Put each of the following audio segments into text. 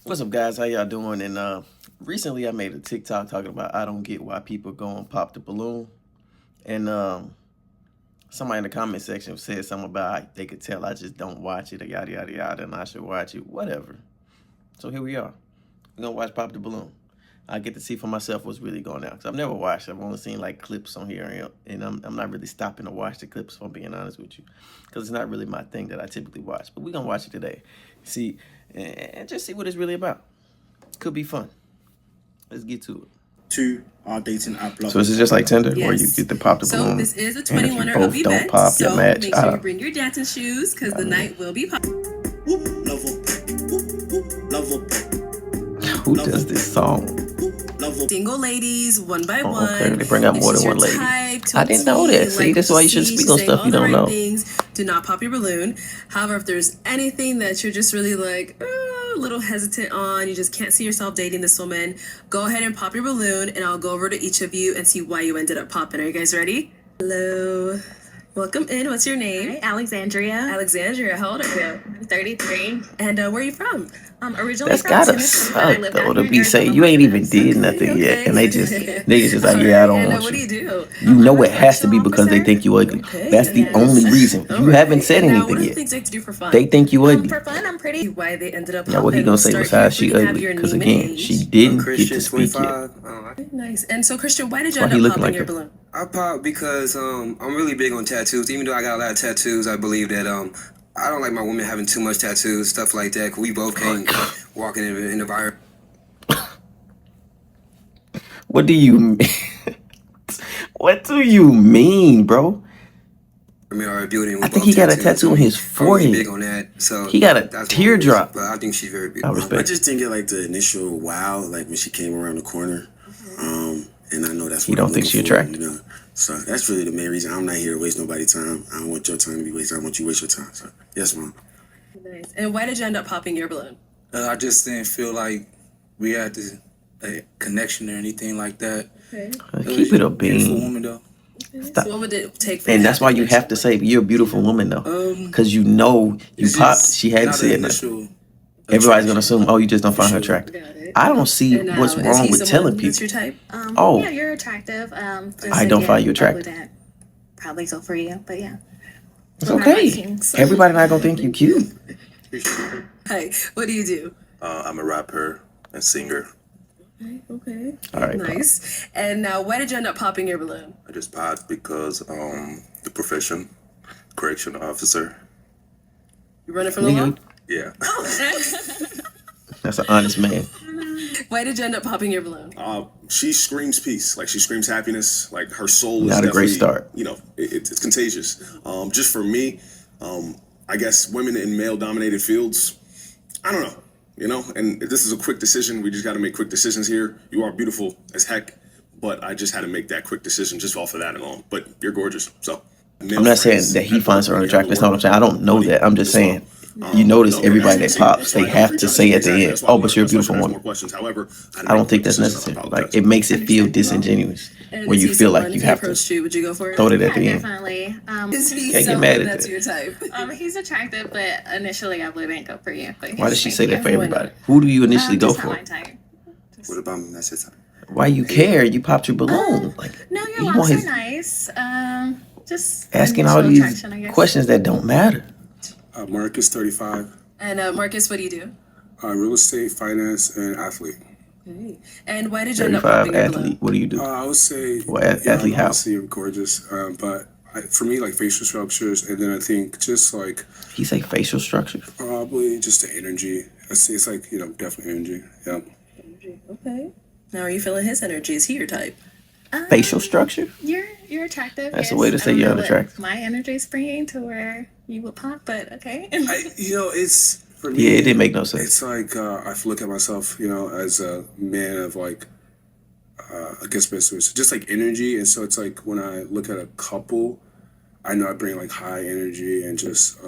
What's up, guys? How y'all doing? And recently I made a TikTok talking about I don't get why people go and pop the balloon. And somebody in the comment section said something about they could tell I just don't watch it or yada yada yada, and I should watch it. Whatever. So here we are. We're gonna watch Pop the Balloon. I get to see for myself what's really going on. Because I've never watched it. I've only seen like clips on here, and I'm not really stopping to watch the clips, if I'm being honest with you. Because it's not really my thing that I typically watch. But we're going to watch it today. See, and just see what it's really about. Could be fun. Let's get to it. To our dating app. So is it just like Tinder, where you Yes. get to pop the balloon? So this is a and if you 21 or both up don't event. pop your So match make sure you out. bring your dancing shoes because the night will be popping. Love up. Love up. Who does this song? Single ladies, one by Oh, one. okay. They bring out If more she's than one your lady. type, to I a didn't know T, that. See, that's why you shouldn't she's speak on saying stuff all you the don't right know. things, do not pop your balloon. However, if there's anything that you're just really like a little hesitant on, you just can't see yourself dating this woman, go ahead and pop your balloon, and I'll go over to each of you and see why you ended up popping. Are you guys ready? Hello. Welcome in. What's your name? Hi, Alexandria. Alexandria. How old are you? I'm 33. And where are you from? Originally That's from gotta Tennessee, but I suck live though out to here be in saying Arizona you most ain't of the even time. did nothing yet, and they just is like, All yeah, I don't and want what do you. you do? You know I'm a it has to be correctional because they officer. think you ugly. Okay. That's the Yes. only reason. All You haven't said And now, what anything are the yet. things that you do for fun? They think you ugly. For fun, I'm pretty. Why they ended up Now what he popping? gonna We'll say start besides here. she We can have ugly? your Because name and again, she age. didn't get Christian, to speak yet. 25. Nice. And so, Christian, why did you Why end he up looking popping like your that? balloon? I pop because I'm really big on tattoos. Even though I got a lot of tattoos, I believe that I don't like my women having too much tattoos, stuff like that. 'Cause we both came walking in the virus. What do you mean? What do you mean, bro? Our building. I think he got a tattoo on his I'm really big forehead. on that. So He got a that's one reason. teardrop. But I think she's very I beautiful. I respect. just didn't get like the initial wow, like when she came around the corner. And I know that's You what don't I'm think looking she for, attractive? you know. So that's really the main reason. I'm not here to waste nobody's time. I don't want your time to be wasted. I want you to waste your time. So yes, mom. Nice. And why did you end up popping your balloon? I just didn't feel like we had a connection or anything like that. Okay. Keep it a Beautiful bean. woman though. So what would it take for And you that's to why have you connection have to with? say you're a beautiful woman though, because you know you It's popped. just She hadn't not an said nothing. initial Everybody's gonna attraction. assume, oh, you just don't find her sure. attractive. Got it. I don't see And what's is wrong he with telling someone that's people. your type? Oh. Yeah, you're attractive. Just I don't again, find you I attractive. wouldn't probably go for you, but yeah. It's We're not okay. Vikings. Everybody not gonna think you cute. Hi. What do you do? I'm a rapper and singer. Okay. All right, Nice. And now, why did you end up popping your balloon? I just popped because the profession, correction officer. You running from the law? Nigga, Yeah. that's an honest man. Why did you end up popping your balloon? She screams peace, like she screams happiness, like her soul is Not a great definitely, start. you know, it's contagious. Just for me, I guess women in male-dominated fields, I don't know, you know. And this is a quick decision. We just got to make quick decisions here. You are beautiful as heck, but I just had to make that quick decision just off of that alone. But you're gorgeous, so. I'm not saying that he finds her unattractive. That's not what I'm saying. I don't know that. I'm just saying. You notice everybody that pops, they have to say at the end, "Oh, but you're a beautiful woman." However, I don't think that's necessary. Like it makes it feel disingenuous And when is you he feel someone, like you if he have to approached you, would you go for it? throw it at Yeah, the end. definitely. Is he Can't get someone mad at that's that. your type? He's attractive, but initially I wouldn't go for you. But Why does she thank say you. that for everybody? Who do you initially go Just not for? my type. What about me? That's it. Why you care? You popped your balloon. Like No, your you locks want are his nice. Just asking all initial these attraction, I guess. questions that don't matter. Marcus, 35. And Marcus, what do you do? Real estate, finance, and athlete. Okay. And why did you end up 35 popping your athlete. balloon? What do you do? I would say, Well, athlete how? obviously you're gorgeous, but for me, like facial structures, and then I think just like He say facial structure. probably just the energy. It's like, you know, definitely energy. Yeah. Okay. Now, are you feeling his energy? Is he your type? Facial structure? You're attractive. That's a yes. way to I say don't you're know what unattractive. My energy is bringing to where you would pop, but okay. It's for me. Yeah, it didn't make no sense. It's like I look at myself, you know, as a man of like, I guess business, just like energy. And so it's like when I look at a couple, I know I bring like high energy and just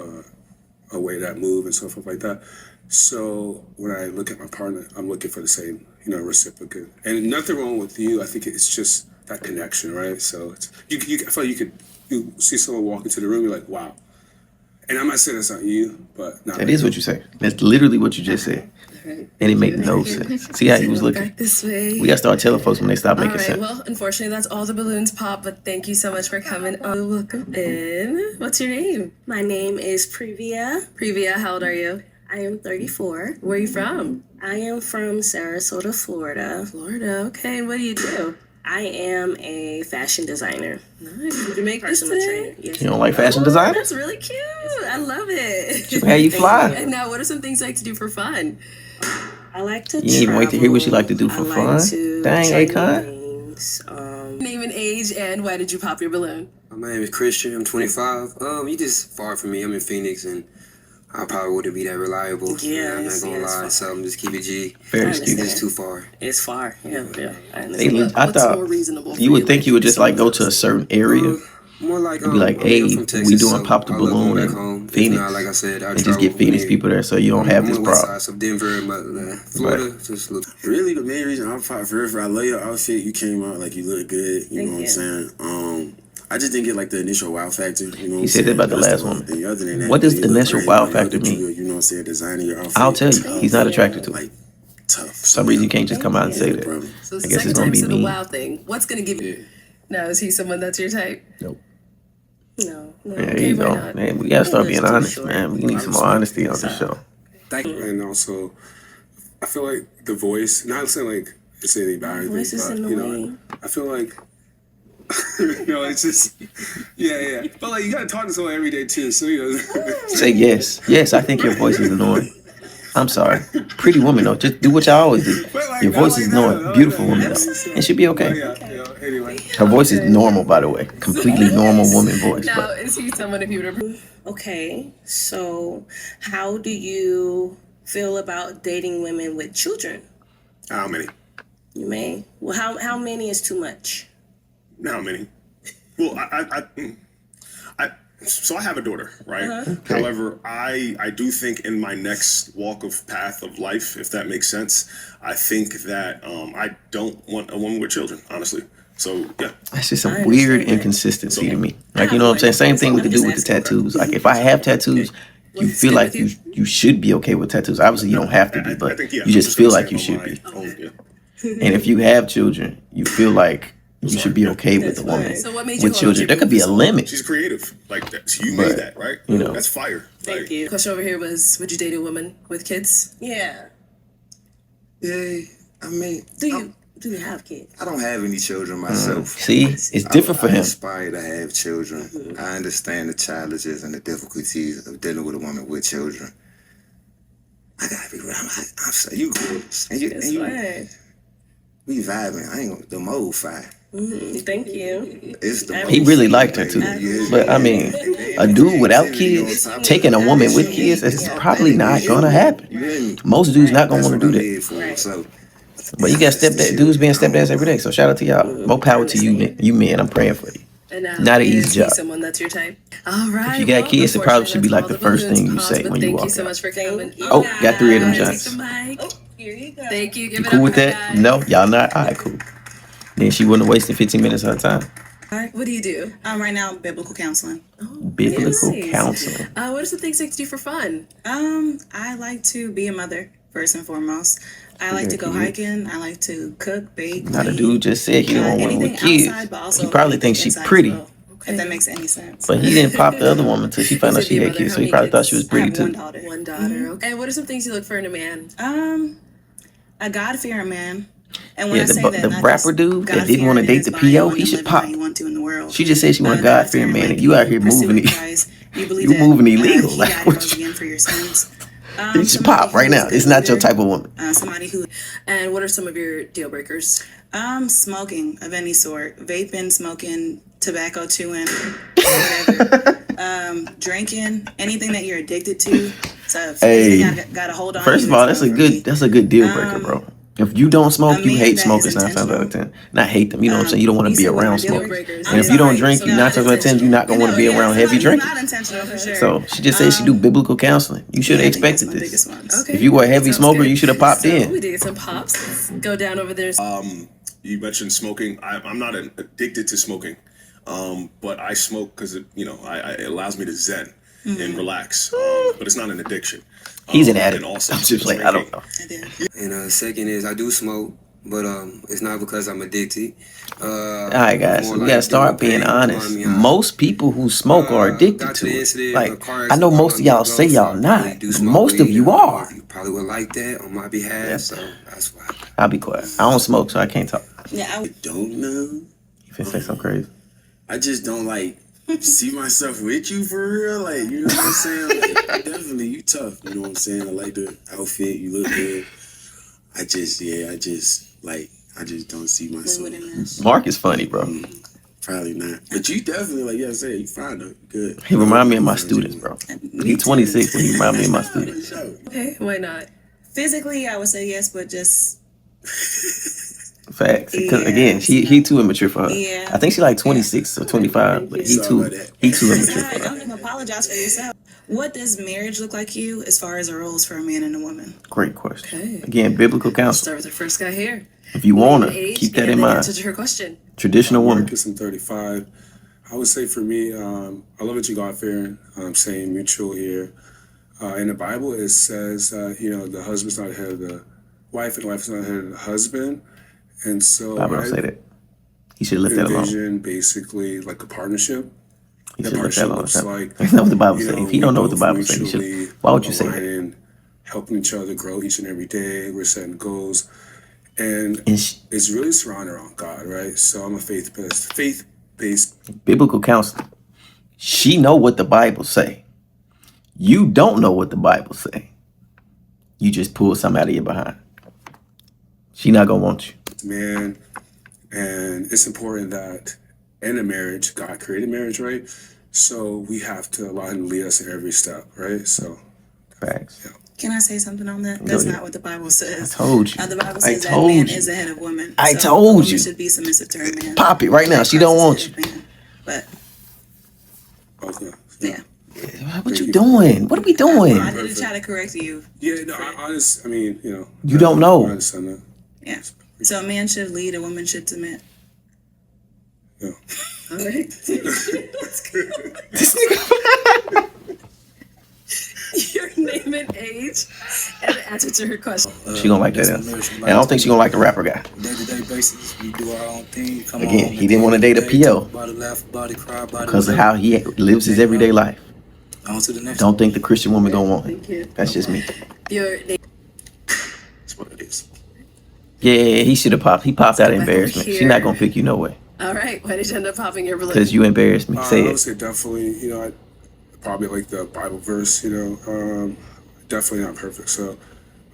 a way that move and so forth like that. So when I look at my partner, I'm looking for the same, you know, reciprocate. And nothing wrong with you. I think it's just that connection, right? So it's, I feel like you see someone walk into the room, you're like, wow. And I'm not saying that's not you, but not That is what you say. That's literally what you just said. And it made no sense. See how he was looking? Back this way. We gotta start telling folks when they stop All making right, sense. well, unfortunately, that's all the balloons pop, but thank you so much for coming. Welcome in. What's your name? My name is Privia. Privia, how old are you? I am 34. Where are you from? I am from Sarasota, Florida. Florida, okay. And what do you do? I am a fashion designer. Nice. Did you make this Personal today? trainer. Yes. You don't like fashion Oh, design? that's really cute. I love it. How you fly? And now, what are some things you like to do for fun? I like to You didn't even wait to hear what she like to do for I fun? like to Dang, train Akon. things. Name and age, and why did you pop your balloon? My name is Christian. I'm 25. You just far from me. I'm in Phoenix, and I probably wouldn't be that reliable. Yeah, I'm not gonna it's lie. far. So I'm just keep it G. Very understand. stupid. It's too far. It's far. Yeah. I They, understand. I What's thought more reasonable for you would think you would just Someone like go to a else. certain area More like be like, I mean, I'm hey, from we Texas, doing so Pop the I love going Balloon back in home. If Phoenix, not, like I said, I and just get Phoenix people there so you don't have I'm this on the west problem. side, so Denver, but Florida, just look. Really, the main reason I'm popped forever, I love your outfit. You came out like you look good. You know what I'm saying? I just didn't get like the initial wow factor. You know what I'm He said that saying? about the That's last one woman. thing. Other than that, What does you the look initial great. wow Like, factor look at mean? you, you know what I'm saying? Designing your outfit. I'll tell you, he's not attracted to it. Like tough. For some reason you can't just come out and say that. So it's I the guess second it's gonna time you be said the me. wow thing. What's gonna give you? Now, is he someone that's your type? Nope. No. Yeah, there Okay, you why go. not? Man, we gotta start being That's too honest, short. man. We need some more honesty on the show. And also, I feel like the voice, not saying like it's anything bad or anything, Voice is but in the you way. know, I feel like, no, it's just, yeah. But like, you gotta talk to someone every day too, so you know. Say yes. Yes, I think your voice is annoying. I'm sorry. Pretty woman though. Just do what y'all always do. Your voice is annoying. Beautiful woman though. It should be okay. Anyway. Her voice is normal, by the way. Completely normal woman voice. Now, But is he someone if you were to... Okay. So, how do you feel about dating women with children? How many? You may. Well, how many is too much? How many? Well, so I have a daughter, right? However, I do think in my next walk of path of life, if that makes sense, I think that I don't want a woman with children, honestly. So yeah, that's just a I weird understand that. inconsistency to me. Like, you know what I'm saying? Same thing with the dude with the tattoos. Like, if I have tattoos, you feel like you should be okay with tattoos. Obviously, you don't have to be, but think, yeah, you just I'm feel gonna like you say should on be. my own, yeah. And if you have children, you feel like you should be okay with a woman So what made you with children. There could be a limit. She's creative, like that. You But, made that, right? you know. That's fire. Thank Like, you. Question over here was, would you date a woman with kids? Yeah. Yeah, I mean, Do you have kids? I don't have any children myself. See, it's different for I him. aspire to have children. I understand the challenges and the difficulties of dealing with a woman with children. I gotta be real. I'm saying you good, and you we vibing. I ain't gonna the mode fire. Thank you. It's the He mode really fire, liked her baby. too. Yeah. But I mean, a dude without kids taking a woman with kids is probably not gonna happen. You hear me? Most dudes not gonna That's want to what do I'm that. here for. So, But you got dudes being stepdads every day. So shout out to y'all. More power to you men. I'm praying for you. And now, Not an is easy he job. someone that's your type? All right. If you got kids, it probably should be like the unfortunately, first that's all thing you balloons say paused, when but you thank walk you so out. much for coming. Oh, got 3 of them Take shots. the mic. Here you go. Thank you. Give You it cool up with for that? guys. No, y'all not. All right, cool. Then she wouldn't have wasted 15 minutes of her time. What do you do? Right now, biblical counseling. Biblical Nice. counseling. What are some things you like to do for fun? I like to be a mother, first and foremost. I like to go hiking. I like to cook, bake. Now the clean. dude just said he don't want women with Anything kids. outside, but also He probably anything thinks she's inside as pretty, well, if that makes any sense. but he didn't pop the other woman until she found out she had kids. So he probably thought she was I pretty have one too. daughter. One daughter. Okay. And what are some things you look for in a man? A God-fearing man. And when Yeah, I say that, the not rapper just dude that didn't want to God-fearing date in the his bio PO, and he should living pop. how you want to in the world. She just said she want a God-fearing man, and you out here pursuing moving it. Christ. You believe You that, moving illegal. He Like, died and what rose again for your sins. you should pop right now. It's not your type of woman. Somebody who And what are some of your deal breakers? smoking of any sort, vaping, smoking, tobacco chewing, whatever. Drinking, anything that you're addicted to. So Hey, I gotta hold on. First to of all, it that's for a good me. deal breaker, bro. If you don't smoke, a you man hate that smokers is 9 times out of intentional. 10. Not hate them, you know what I'm saying? You don't want to be You said what are around deal smokers. breakers? And if you don't drink, you 9 times out of 10, you're not gonna want to be around heavy It's drinkers. not intentional for sure. So she just said she do biblical counseling. You should have I think that's expected my this. biggest ones. Okay. If you were a heavy Sounds smoker, good. you should have popped So in. we did get some pops. Let's go down over there. you mentioned smoking. I'm not addicted to smoking, but I smoke because it allows me to zen. and relax. But it's not an addiction. He's an addict. And also, I'm just like, I don't know. I did. And second is I do smoke, but it's not because I'm addicted. All right, guys, more we like gotta start doing being pain, honest. calming me out. Most people who smoke are addicted got to the it. incident, Like, a car I know accident most of y'all say so y'all I not, probably do but smoke most of weed. you I don't know are. if you probably would like that on my behalf, Yeah. so that's why. I'll be quiet. I don't smoke, so I can't talk. Yeah, I Don't know. You finna say something crazy? I just don't like see myself with you for real. Like, you know what I'm saying? Like, definitely, you tough. You know what I'm saying? I like the outfit. You look good. I just don't see we myself. wouldn't mesh. Mark is funny, bro. Probably not. But you definitely, like I said, you fine though. You good. He remind me of my Find students, you. bro. Me He's too. 26, but he remind me of my students. Okay, why not? Physically, I would say yes, but just Facts. Because Yeah, again, he too immature for her. Yeah. I think she like 26 or 25, but he Sorry too about that. immature for her. don't even apologize for yourself. What does marriage look like to you as far as the roles for a man and a woman? Great question. Okay. Again, biblical Let's counsel. start with the first guy here. If you wanna Age keep that and in the mind. answer to her question. Traditional woman. Marcus, I'm 35. I would say for me, I love that you got there. I'm saying mutual here. In the Bible, it says, the husband's not the head of the wife, and the wife is not the head of the husband. And so Bible don't say that. He should have left that alone. envision basically like a partnership. He That should have left that alone. partnership looks like, That's not what the Bible says. If we you don't know what the both Bible says, you mutually should. Why would you say that? aligning, helping each other grow each and every day. We're setting goals. And And it's really surrounded around God, right? So I'm a faith-based biblical counsel. She know what the Bible say. You don't know what the Bible say. You just pull something out of your behind. She not gonna want you. man. And it's important that in a marriage, God created marriage, right? So we have to allow him to lead us in every step, right? So Facts. Can I say something on that? Go That's ahead. not what the Bible says. I told you. The Bible I says that told man you. is the head of woman. I So told a woman you. should be submissive to her man. Pop it right now. She don't want you. But okay. yeah, What you doing? What are we doing? I didn't try to correct you. Yeah, no, I mean, You don't know. I understand that. Yeah. So a man should lead, a woman should submit. Yeah. All right. This nigga. Your name and age and the answer to her question. She gonna like that answer. And I don't think she gonna like the rapper guy. Day-to-day basis, we do our own thing. Come Again, on, he didn't want to date a PO Body laugh, body cry, body because of how he lives his everyday life. on to the next. Don't think the Christian woman gonna want him. Thank you. That's just me. Your name. That's what it is. Yeah, he should have popped. He popped out of Back over embarrassment. She here. not gonna pick you no way All right. Why did you end up popping your balloon? because you embarrassed me. Say I would it. say definitely, I probably like the Bible verse, definitely not perfect. So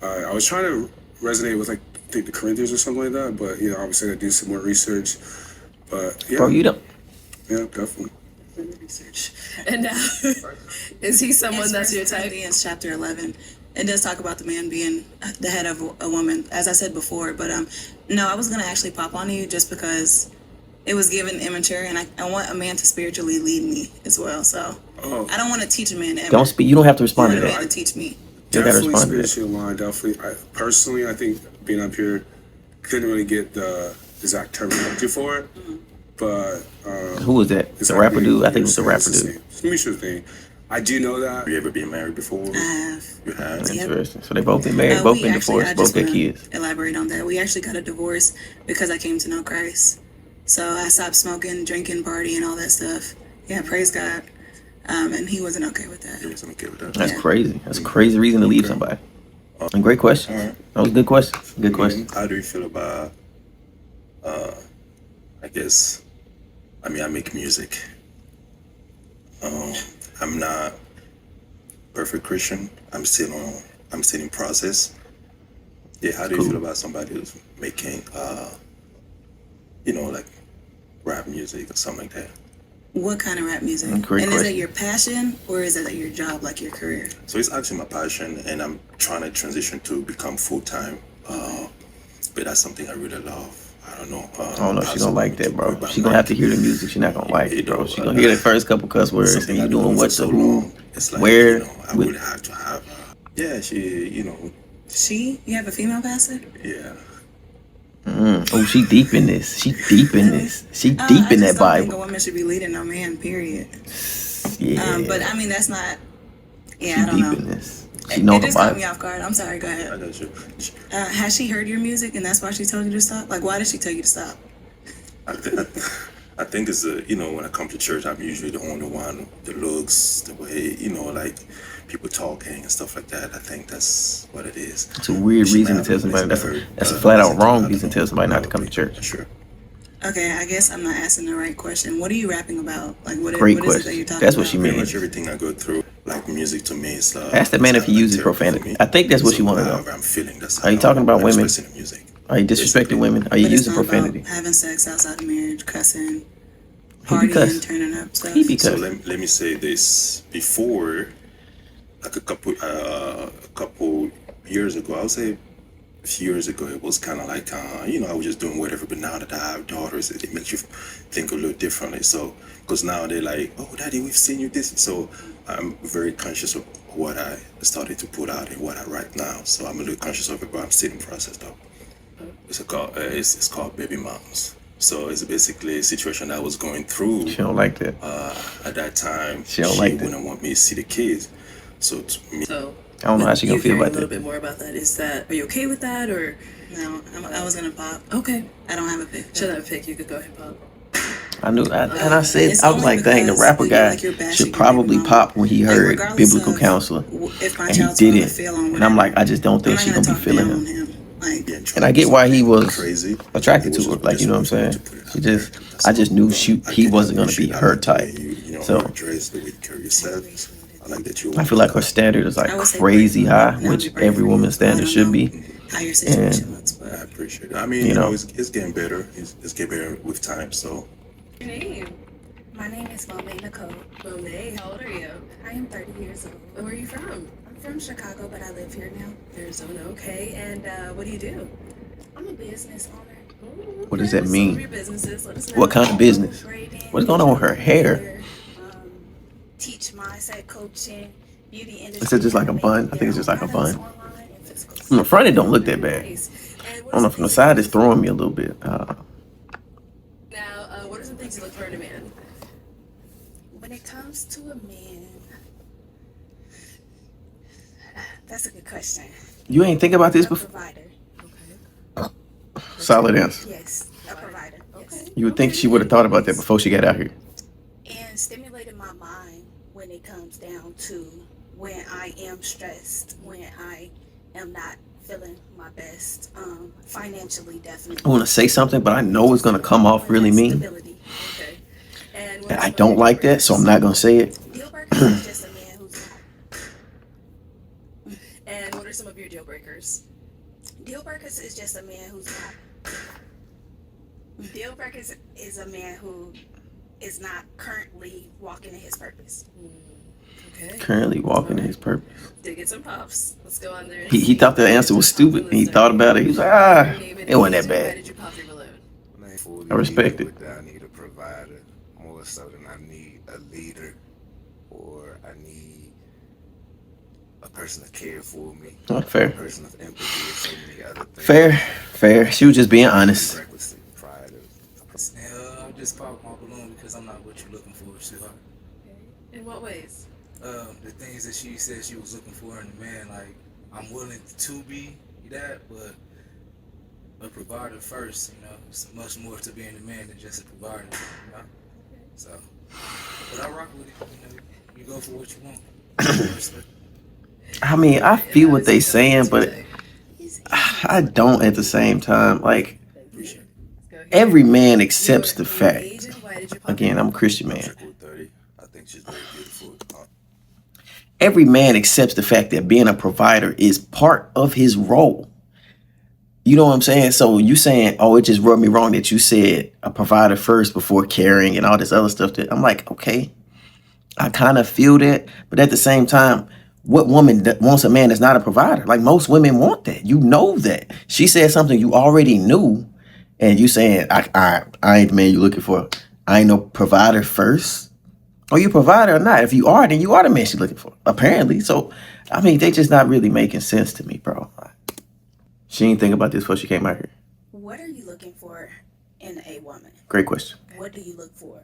I was trying to resonate with, I think the Corinthians or something like that, but, obviously I do some more research. But, yeah. Bro, you don't. Yeah, definitely. Research. And now, is he someone that's your type? Corinthians chapter 11. It does talk about the man being the head of a woman, as I said before. But no, I was gonna actually pop on you just because it was given immature, and I want a man to spiritually lead me as well. So I don't want to teach a man to Don't speak. You don't have to I respond want to a man that. to teach me. You gotta Definitely respond to that. spiritually aligned, definitely. I think being up here, couldn't really get the exact terminology for it. But Who was that? The rapper dude? I think it was the rapper dude. It's a mutual thing. I do know that. Have you ever been married before? I have. You have. Yep. Interesting. So they both been married, both We been actually- divorced, I both just got wanna kids. Elaborate on that. We actually got a divorce because I came to know Christ. So I stopped smoking, drinking, partying, all that stuff. Yeah, praise God. And he wasn't okay with that. You wasn't okay with that. That's Yeah. crazy. That's a crazy reason to leave somebody. And great question. Alright. That was a good question. Good question. How do you feel about, I make music. I'm not perfect Christian. I'm still in process. Yeah, how do you Cool. feel about somebody who's making, like rap music or something like that? What kind of rap music? Great and is question. it your passion or is it your job, like your career? So it's actually my passion, and I'm trying to transition to become full-time. But that's something I really love. I don't know. I don't know if she gonna like that, bro. She gonna have to hear the music. She not gonna like it, bro. She gonna hear the first couple cuss words, and you doing what, the who, It's like, where. I would have to have. Yeah, she, She? You have a female pastor? yeah. Oh, she deep in this. She deep in this. She deep in that I think a Bible. woman should be leading no man, period. Yeah, Yeah. But I mean, that's not. Yeah, She I don't deep know. in this. She know It the just caught Bible. me off guard. I'm sorry. Go I ahead. got you. Has she heard your music and that's why she told you to stop? Like, why did she tell you to stop? I think it's when I come to church, I'm usually the only one. The looks, the way, like people talking and stuff like that. I think that's what it is. It's a weird She reason may to tell have somebody. listened That's to a her, flat out listen to wrong her, reason to tell somebody not to come to opinion, church. Sure. Okay, I guess I'm not asking the right question. What are you rapping about? Like, what Great is it that you're question. talking That's about? what she Pretty means. much everything I go through, like music to me, is Ask the man if he uses profanity. I think that's what she want to know. However I'm feeling, that's Are you talking about I'm women? expressing the music. Are you disrespecting women? Are you But it's using not profanity? about having sex outside the marriage, cussing, He be partying, cussing. turning up stuff. He be So cussing. let me say this. Before, like a couple years ago, I would say a few years ago, it was kind of like, I was just doing whatever. But now that I have daughters, it makes you think a little differently. So, because now they're like, oh, Daddy, we've seen you this. So I'm very conscious of what I started to put out and what I write now. So I'm a little conscious of it, but I'm still in process though. It's called Baby Moms. So it's basically a situation that I was going through. She don't like that. At that time, She don't like that. wouldn't want me to see the kids. So to me, So I don't know how she gonna you feel hearing about a little that. bit more about that. Are you okay with that or? No, I was gonna pop. Okay. I don't have a pick. Should I have a pick? You could go ahead, pop. I knew, and I said, It's I was only like, dang, the because rapper you feel guy like you're bashing should your probably baby mama. pop when he Like, heard regardless biblical of counseling, if my and he child's gonna didn't. fail on And I'm whatever, like, I just don't think I'm she not gonna be talk feeling down on him. him. Like, And I get why he was crazy. attracted to her, like, you know what I'm saying? I just knew he wasn't gonna be her type. So dress, the way you carry yourself. I like that you. I feel like her standard is like I would say crazy pray for high, me, and I'll which be praying every for you. woman's I standard don't should know be. how your situation And looks, but I appreciate it. I mean, you know, it's getting better. It's getting better with time. So. Your name? My name is Monet Nicole. Monet. How old are you? I am 30 years old. And where are you from? I'm from Chicago, but I live here now. Arizona. Okay. And what do you do? I'm a business owner. what does that Some of mean? your businesses. Let us know. What kind of business? Braiding, What's going on with her hair? Teach mindset coaching, beauty industry. Is it just like a bun? I think it's just like a bun. From the front, it don't look that bad. Nice. And I don't know, from the side, it's throwing me a little bit. Now, what are some things you look for in a man? When it comes to a man, that's a good question. You ain't think about this A before? provider. Solid answer. Yes, a provider. Yes. You would think she would have thought about that before she got out here. And stimulating my mind when it comes down to when I am stressed, when I am not feeling my best, financially definitely. I want to say something, but I know it's going to come off really mean. Stability. Okay. And And I don't like that, so I'm not going to say it. Deal breakers is just a man who's. And what are some of your deal breakers? Deal breakers is just a man who's not. Deal breakers is a man who is not currently walking in his purpose. Okay. Currently walking in his purpose. Did get some pops. Let's go on there. He thought the answer was stupid, and he thought about it. He was like, it wasn't that Why bad. did you pop your balloon? I respect it. I need a provider more so than I need a leader, or I need a person to care for me. Oh, fair. A person of empathy, and so many other things. Fair. She was just being honest. Recklessly prior to I just popped my balloon because I'm not what you're looking for, sweetheart. In what ways? The things that she said she was looking for in a man, like, I'm willing to be that, but a provider first, it's much more to being a man than just a provider, So, but I rock with it, you go for what you want. I mean, I feel what they saying, but I don't at the same time. Like, every man accepts the fact. Again, I'm a Christian man. I think she's very beautiful. Every man accepts the fact that being a provider is part of his role. You know what I'm saying? So you saying, oh, it just rubbed me wrong that you said a provider first before caring and all this other stuff. That I'm like, okay, I kind of feel that. But at the same time, what woman wants a man that's not a provider? Like, most women want that. You know that. She said something you already knew. And you saying, I ain't the man you looking for. I ain't no provider first. Are you a provider or not? If you are, then you are the man she's looking for, apparently. So, I mean, they just not really making sense to me, bro. She didn't think about this before she came out here. What are you looking for in a woman? Great question. What do you look for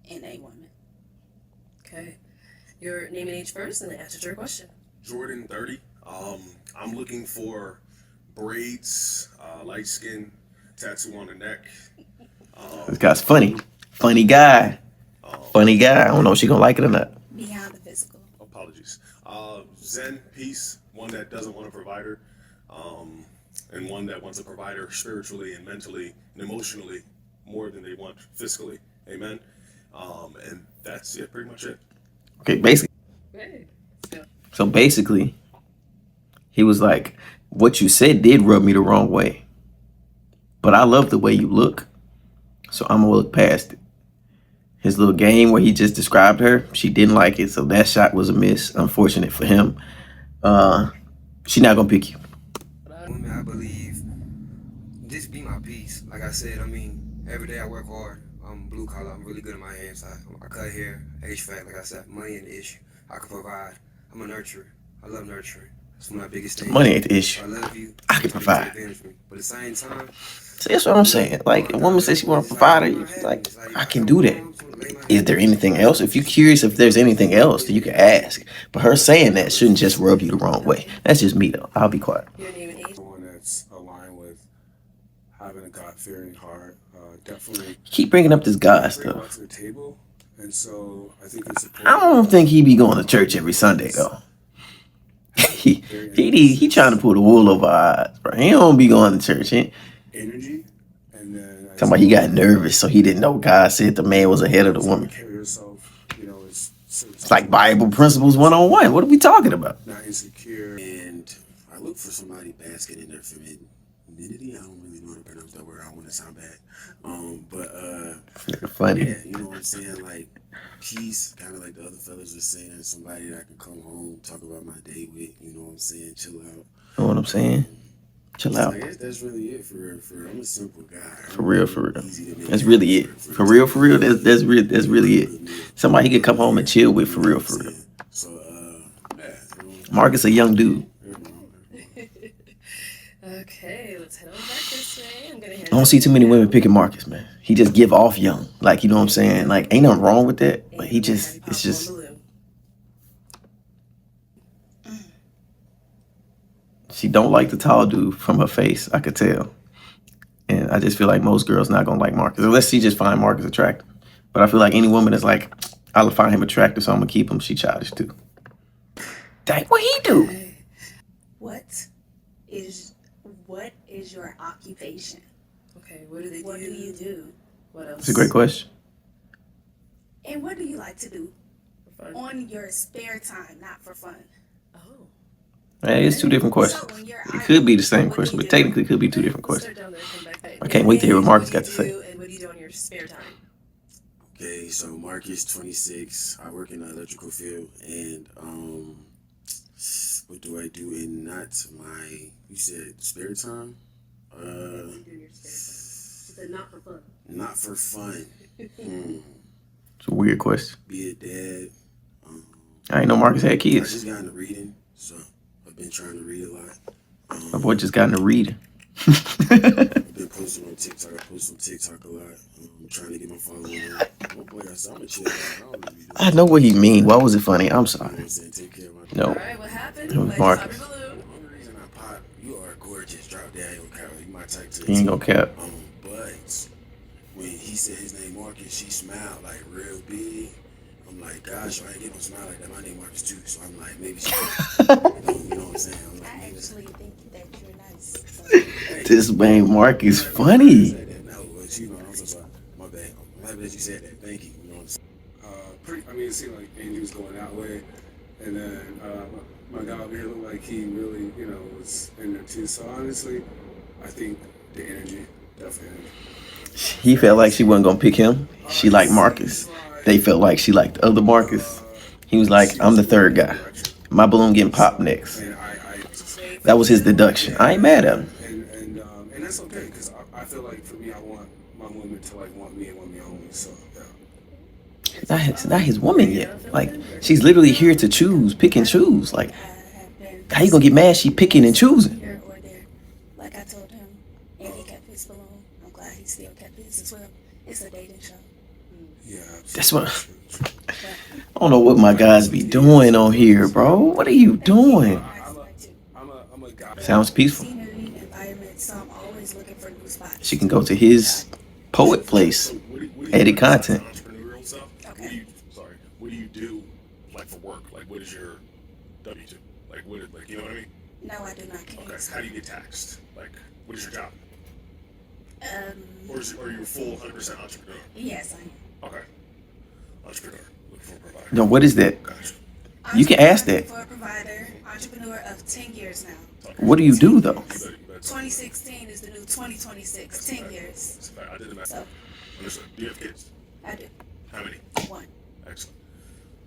in a woman? Okay. your name and age first, and then answer your question. Jordan, 30. I'm looking for braids, light skin, tattoo on the neck. This guy's funny. Funny guy. Funny guy. I don't know if she gonna like it or not. Beyond the physical. Apologies. Zen, peace, one that doesn't want a provider, and one that wants a provider spiritually and mentally and emotionally more than they want physically. Amen. And that's it, pretty much it. Okay, basically. So basically, he was like, what you said did rub me the wrong way. But I love the way you look, so I'm gonna look past it. His little game where he just described her, she didn't like it, so that shot was a miss. Unfortunate for him. She not gonna pick you. Women, I believe, just be my peace. Like I said, I mean, every day I work hard. I'm blue collar. I'm really good at my hands. I cut hair, HVAC. Like I said, money ain't the issue. I can provide. I'm a nurturer. I love nurturing. It's one of my biggest things. Money ain't the issue. I love you. I can provide. But at the same time, See, that's what I'm saying. Like, a woman says she want to provide her, like, I can do that. Is there anything else? If you're curious if there's anything else, then you can ask. But her saying that shouldn't just rub you the wrong way. That's just me, though. I'll be quiet. One that's aligned with having a God-fearing heart. Definitely. Keep bringing up this God bring a lot stuff. to the table, and so I think it's important. I don't think he be going to church every Sunday, though. He trying to pull the wool over our eyes, bro. He don't be going to church. Energy, and then Talking about he got nervous, so he didn't know God said the man was ahead of the woman. carry yourself, It's like Bible principles 101. What are we talking about? not insecure. And I look for somebody basking in their femininity. I don't really know how to pronounce that word. I don't want to sound bad. Funny. Yeah, you know what I'm saying? Like peace, kind of like the other fellas were saying. Somebody that I can come home, talk about my day with. You know what I'm saying? Chill out. You know what I'm saying? Chill out. I guess that's really it for real. I'm a simple guy. For real. That's really it. For real. That's really it. Somebody he could come home and chill with. For real. So, Marcus a young dude. Okay, let's head on back this way. I'm gonna I don't see too many women picking Marcus, man. He just give off young. Like, you know what I'm saying? Like, ain't nothing wrong with that. But it's just. She don't like the tall dude from her face. I could tell. And I just feel like most girls not gonna like Marcus. Unless she just find Marcus attractive. But I feel like any woman that's like, I'll find him attractive, so I'm gonna keep him. She childish too. Dang, what he do? What is your occupation? Okay, what do they do? What do you do? What else? It's a great question. And what do you like to do on your spare time, not for fun? Oh. Man, it's two different questions. It could be the same question, but technically it could be two different questions. I can't wait to hear what Marcus got to say. And what do you do in your spare time? okay, so Marcus, 26. I work in the electrical field, and what do I do in not my? You said spare time. What do you do in your spare time? You said not for fun. Not for fun. It's a weird question. Be a dad. I ain't know Marcus had I kids. just got into reading, so I've been trying to read a lot. My boy just got into reading. I've been posting on TikTok. I post on TikTok a lot. I'm trying to get my following up. Oh boy, I'm a chill guy. I don't really do I know what he mean. Why was it funny? I'm You know sorry. what I'm saying? Take care of my No. All right, what happened? It was Like, Marcus. pop your balloon. The only reason I pop, you are gorgeous. Drop that. You my type to He ain't gonna cap. But when he said his name Marcus, she smiled like real big. I'm like, gosh, I ain't get no smile like that. My name Marcus too. So I'm like, maybe she, you know what I'm saying? I'm like, I maybe actually think that you're nice. So. This man Marcus funny. no, but you know, I'm so sorry. My bad. I'm happy that you said that. Thank you. You know what I'm saying? I mean, it seemed like Andy was going that way, and then my guy over here looked like he really, was in there too. So honestly, I think the energy, definitely. He felt like she wasn't gonna pick him. She liked Marcus. They felt like she liked the other Marcus. He was like, I'm the third guy. My balloon getting popped next. That was his deduction. I ain't mad at him. And that's okay, because I feel like for me, I want my woman to want me and want me only. So yeah. It's not his woman yet. Like, she's literally here to choose, pick and choose. Like, how you gonna get mad she picking and choosing? Here or there. Like I told him, and he kept his balloon. I'm glad he still kept his as well. It's a dating show. Yeah. That's what I don't know what my guys be doing on here, bro. What are you doing? I'm a guy. Sounds peaceful. Scenery, environment, so I'm always looking for new spots. She can go to his poet place, edit content. Entrepreneurial stuff. Okay. What do you do, like for work? Like, what is your W-2? Like, you know what I mean? No, I do not. Can you Okay. explain? How do you get taxed? Like, what is your job? Um, Or are you a full 100% entrepreneur? yes, I am. Okay. Entrepreneur. Looking for a provider. No, what is that? Gotcha. You can ask that. For a provider, entrepreneur of 10 years now. What do you do though? 2016 is the new 2026. 10 years. I did the math. So Understood. Do you have kids? I do. How many? One. Excellent.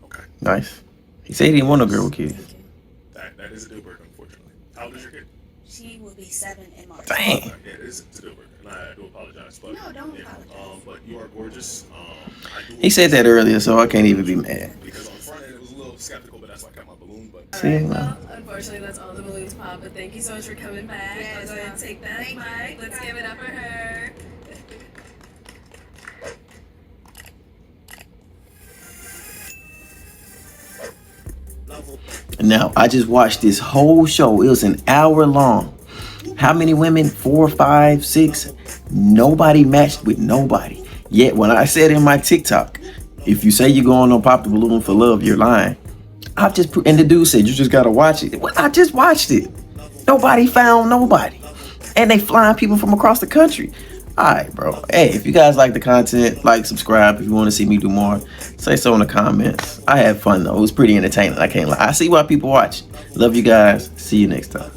Okay. Nice. He said he didn't want a girl with kids. Thank you. That is a deal breaker, unfortunately. How old is your kid? She will be 7 in March. Dang. Yeah, it's a deal breaker. And I do apologize. But, No, don't yeah, apologize. but you are gorgeous. I do He said that earlier, so I can't even be mad. because on the front end it was a little skeptical, but that's why I got my balloon. But See, Well, unfortunately, that's all the balloons pop. But thank you so much for coming back. Yes, I'll go ahead and take that thank you. mic. Let's give it up for her. Now, I just watched this whole show. It was an hour long. How many women? 4, 5, 6. Nobody matched with nobody. Yet, when I said in my TikTok, if you say you're going on Pop the Balloon for love, you're lying. I've just and the dude said, you just got to watch it. Well, I just watched it. Nobody found nobody. And they flying people from across the country. All right, bro. Hey, if you guys like the content, like, subscribe. If you want to see me do more, say so in the comments. I had fun, though. It was pretty entertaining. I can't lie. I see why people watch. Love you guys. See you next time.